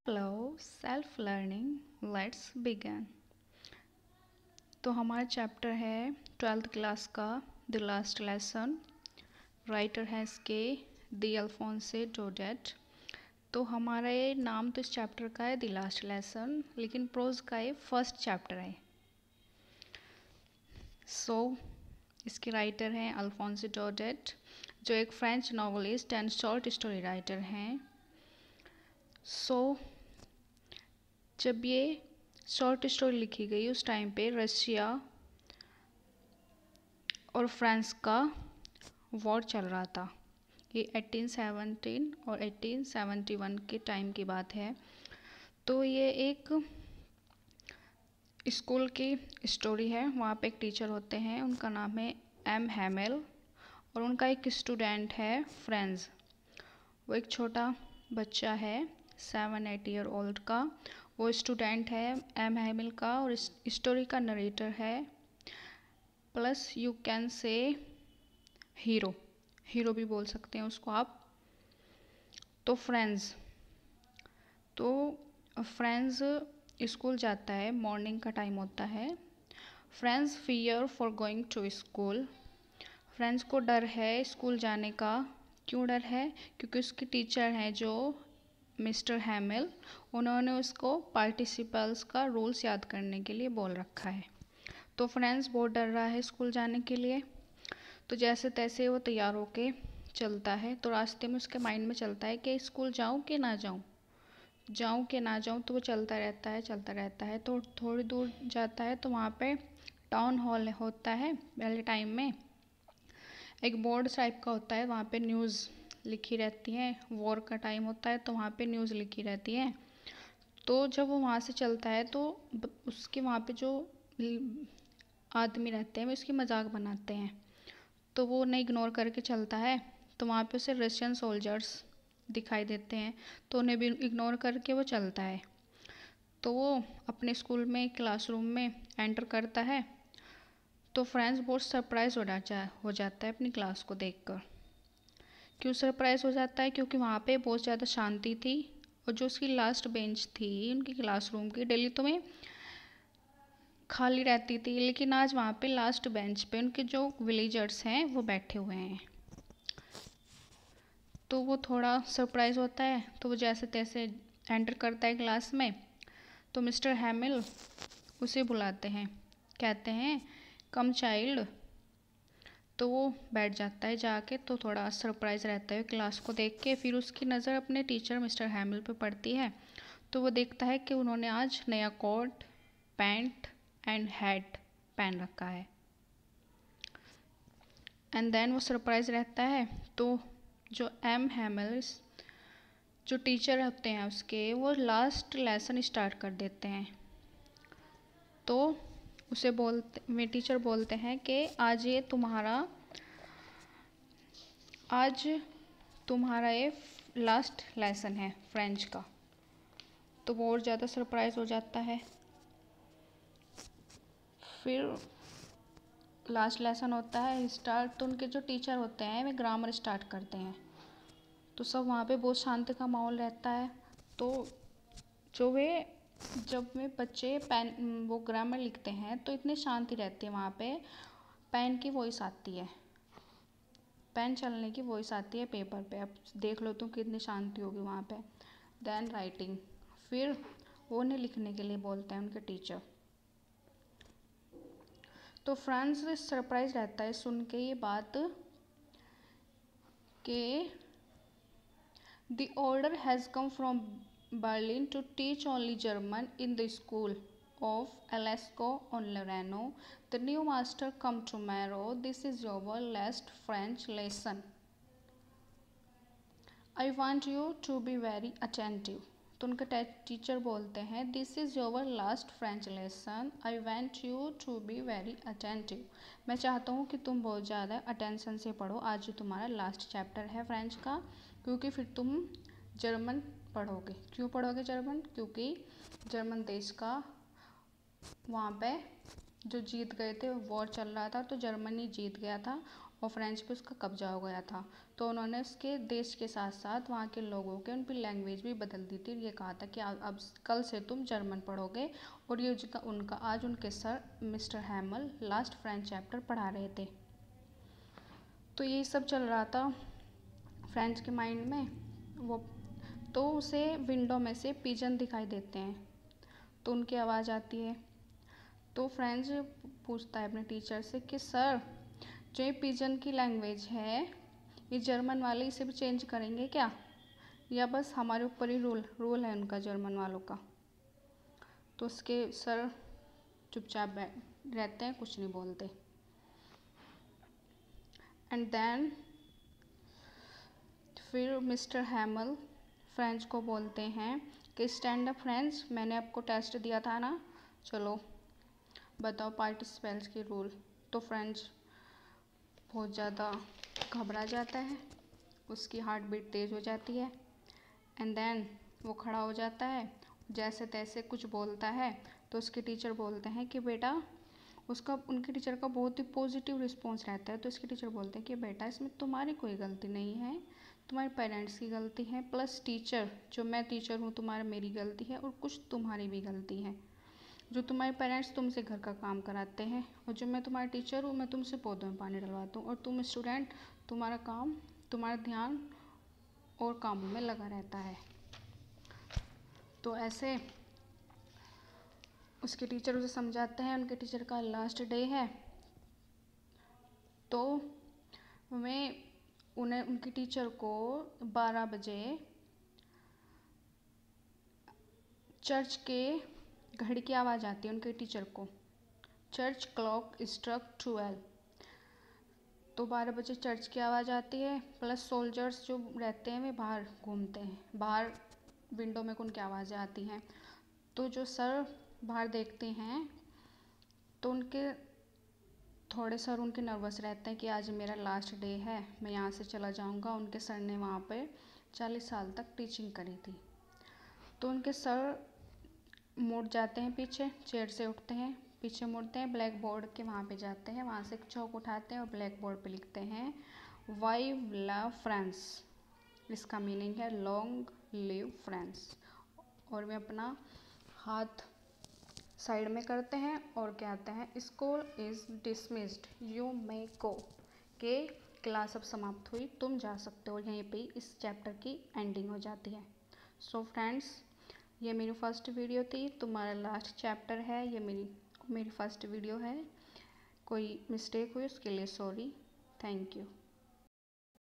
Hello self learning let's begin. तो हमारा chapter है 12th क्लास का द लास्ट लेसन। राइटर है इसके दी अल्फोंसे डोडेट। तो हमारा ये नाम तो इस चैप्टर का है द लास्ट लेसन, लेकिन प्रोज का ये फर्स्ट चैप्टर है। इसके राइटर हैं अल्फोंसे डोडेट, जो एक French novelist and short story writer हैं। जब ये शॉर्ट स्टोरी लिखी गई उस टाइम पे रशिया और फ्रांस का वॉर चल रहा था। ये 1817 और 1871 के टाइम की बात है। तो ये एक स्कूल की स्टोरी है। वहाँ पे एक टीचर होते हैं, उनका नाम है एम हैमेल, और उनका एक स्टूडेंट है फ्रेंड्स। वो एक छोटा बच्चा है 7-8 ईयर ओल्ड का। वो स्टूडेंट है एम हैमिल का, और इस स्टोरी का नरेटर है, plus you can say hero भी बोल सकते हैं उसको आप। तो फ्रेंड्स स्कूल जाता है, मॉर्निंग का टाइम होता है। Friends fear for going to school. Friends को डर है स्कूल जाने का। क्यों डर है? क्योंकि उसके टीचर हैं जो मिस्टर हैमिल, उन्होंने उसको पार्टिसिपल्स का रूल्स याद करने के लिए बोल रखा है। तो फ्रेंड्स बहुत डर रहा है स्कूल जाने के लिए। तो जैसे तैसे वो तैयार होके चलता है। तो रास्ते में उसके माइंड में चलता है कि स्कूल जाऊं कि ना जाऊं, तो वो चलता रहता है। तो थोड़ी दूर जाता है तो वहाँ पे टाउन हॉल होता है। पहले टाइम में एक बोर्ड टाइप का होता है, वहाँ पे न्यूज़ लिखी रहती है। वॉर का टाइम होता है तो वहाँ पे न्यूज़ लिखी रहती है। तो जब वो वहाँ से चलता है तो उसके वहाँ पे जो आदमी रहते हैं वो उसकी मजाक बनाते हैं। तो वो उन्हें इग्नोर करके चलता है। तो वहाँ पे उसे रशियन सोल्जर्स दिखाई देते हैं, तो उन्हें भी इग्नोर करके वो चलता है। तो वो अपने स्कूल में क्लासरूम में एंटर करता है। तो फ्रेंड्स बहुत सरप्राइज हो जाता है अपनी क्लास को देखकर। क्यों सरप्राइज हो जाता है? क्योंकि वहाँ पे बहुत ज़्यादा शांति थी, और जो उसकी लास्ट बेंच थी उनकी क्लासरूम की, डेली तो में खाली रहती थी, लेकिन आज वहाँ पे लास्ट बेंच पे उनके जो विलेजर्स हैं वो बैठे हुए हैं। तो वो थोड़ा सरप्राइज होता है। तो वो जैसे तैसे एंटर करता है क्लास में। तो मिस्टर हैमिल उसे बुलाते हैं, कहते हैं कम चाइल्ड। तो वो बैठ जाता है जाके। तो थोड़ा सरप्राइज रहता है क्लास को देख के। फिर उसकी नज़र अपने टीचर मिस्टर हैमिल पे पड़ती है। तो वो देखता है कि उन्होंने आज नया कोट, पैंट एंड हैट पहन रखा है। एंड देन वो सरप्राइज रहता है। तो जो एम हैमिल जो टीचर होते हैं उसके, वो लास्ट लेसन स्टार्ट कर देते हैं। तो वे टीचर बोलते हैं कि आज तुम्हारा ये लास्ट लेसन है फ्रेंच का। तो वो और ज़्यादा सरप्राइज हो जाता है। फिर लास्ट लेसन होता है स्टार्ट। तो उनके जो टीचर होते हैं वे ग्रामर स्टार्ट करते हैं। तो सब वहाँ पे बहुत शांति का माहौल रहता है। तो जब वे बच्चे वो ग्रामर लिखते हैं तो इतनी शांति रहती है वहाँ पे। पेन की वॉइस आती है, पेन चलने की वॉइस आती है पेपर पे। अब देख लो तुम कितनी शांति होगी वहाँ पे। Then writing. फिर वो उन्हें लिखने के लिए बोलते हैं उनके टीचर। तो फ्रांस सरप्राइज रहता है सुन के ये बात कि The order has come from Berlin to teach only German in the school of Alasco on Loreno. The new master come tomorrow. This is your last French lesson. I want you to be very attentive. तो उनका teacher बोलते हैं this is your last French lesson. I want you to be very attentive. मैं चाहता हूँ कि तुम बहुत ज़्यादा अटेंशन से पढ़ो। आज जो तुम्हारा लास्ट चैप्टर है फ्रेंच का, क्योंकि फिर तुम जर्मन पढ़ोगे। क्यों पढ़ोगे जर्मन? क्योंकि जर्मन देश का वहाँ पे जो जीत गए थे, वॉर चल रहा था तो जर्मनी जीत गया था, और फ्रेंच पे उसका कब्जा हो गया था। तो उन्होंने उसके देश के साथ साथ वहाँ के लोगों के उनकी लैंग्वेज भी बदल दी थी। ये कहा था कि अब कल से तुम जर्मन पढ़ोगे। और ये उनका आज उनके sir mister हैमल last French chapter पढ़ा रहे थे। तो यही सब चल रहा था फ्रेंच के माइंड में। वो तो उसे विंडो में से पिजन दिखाई देते हैं, तो उनकी आवाज़ आती है। तो फ्रेंच पूछता है अपने टीचर से कि सर, जो ये पिजन की लैंग्वेज है, ये जर्मन वाले इसे भी चेंज करेंगे क्या, या बस हमारे ऊपर ही रूल है उनका, जर्मन वालों का। तो उसके सर चुपचाप रहते हैं, कुछ नहीं बोलते। एंड देन फिर मिस्टर हैमल फ्रेंच को बोलते हैं कि स्टैंड अप फ्रेंच, मैंने आपको टेस्ट दिया था ना, चलो बताओ पार्टिसिपेंट्स के रूल। तो फ्रेंच बहुत ज़्यादा घबरा जाता है, उसकी हार्ट बीट तेज़ हो जाती है। एंड देन वो खड़ा हो जाता है, जैसे तैसे कुछ बोलता है। तो उसके टीचर बोलते हैं कि बेटा, उनके टीचर का बहुत ही पॉजिटिव रिस्पॉन्स रहता है। तो उसके टीचर बोलते हैं कि बेटा, इसमें तुम्हारी कोई गलती नहीं है, तुम्हारे पेरेंट्स की गलती है, प्लस टीचर, जो मैं टीचर हूँ तुम्हारा, मेरी गलती है, और कुछ तुम्हारी भी गलती है। जो तुम्हारे पेरेंट्स तुमसे घर का काम कराते हैं, और जो मैं तुम्हारा टीचर हूँ, मैं तुमसे पौधों में पानी डलवाता हूँ, और तुम स्टूडेंट, तुम्हारा ध्यान और कामों में लगा रहता है। तो ऐसे उसके टीचर उसे समझाते हैं। उनके टीचर का लास्ट डे है, तो उनकी टीचर को 12 बजे चर्च के घड़ी की आवाज़ आती है। उनके टीचर को चर्च क्लॉक स्ट्रक 12। तो 12 बजे चर्च की आवाज़ आती है, प्लस सोल्जर्स जो रहते हैं वे बाहर घूमते हैं, बाहर विंडो में उनकी आवाज़ें आती हैं। तो जो सर बाहर देखते हैं, तो थोड़े सर उनके नर्वस रहते हैं कि आज मेरा लास्ट डे है, मैं यहाँ से चला जाऊँगा। उनके सर ने वहाँ पे 40 साल तक टीचिंग करी थी। तो उनके सर मुड़ जाते हैं पीछे, चेयर से उठते हैं, पीछे मुड़ते हैं, ब्लैक बोर्ड के वहाँ पे जाते हैं, वहाँ से एक चौक उठाते हैं और ब्लैक बोर्ड पे लिखते हैं वाइव ला फ्रांस। इसका मीनिंग है लॉन्ग लिव फ्रांस। और वे अपना हाथ साइड में करते हैं और कहते हैं school is dismissed, you may go, के क्लास अब समाप्त हुई, तुम जा सकते हो। यहीं पे इस चैप्टर की एंडिंग हो जाती है। सो फ्रेंड्स, ये मेरी फर्स्ट वीडियो थी, तुम्हारा लास्ट चैप्टर है। ये मेरी फर्स्ट वीडियो है, कोई मिस्टेक हुई उसके लिए सॉरी, थैंक यू।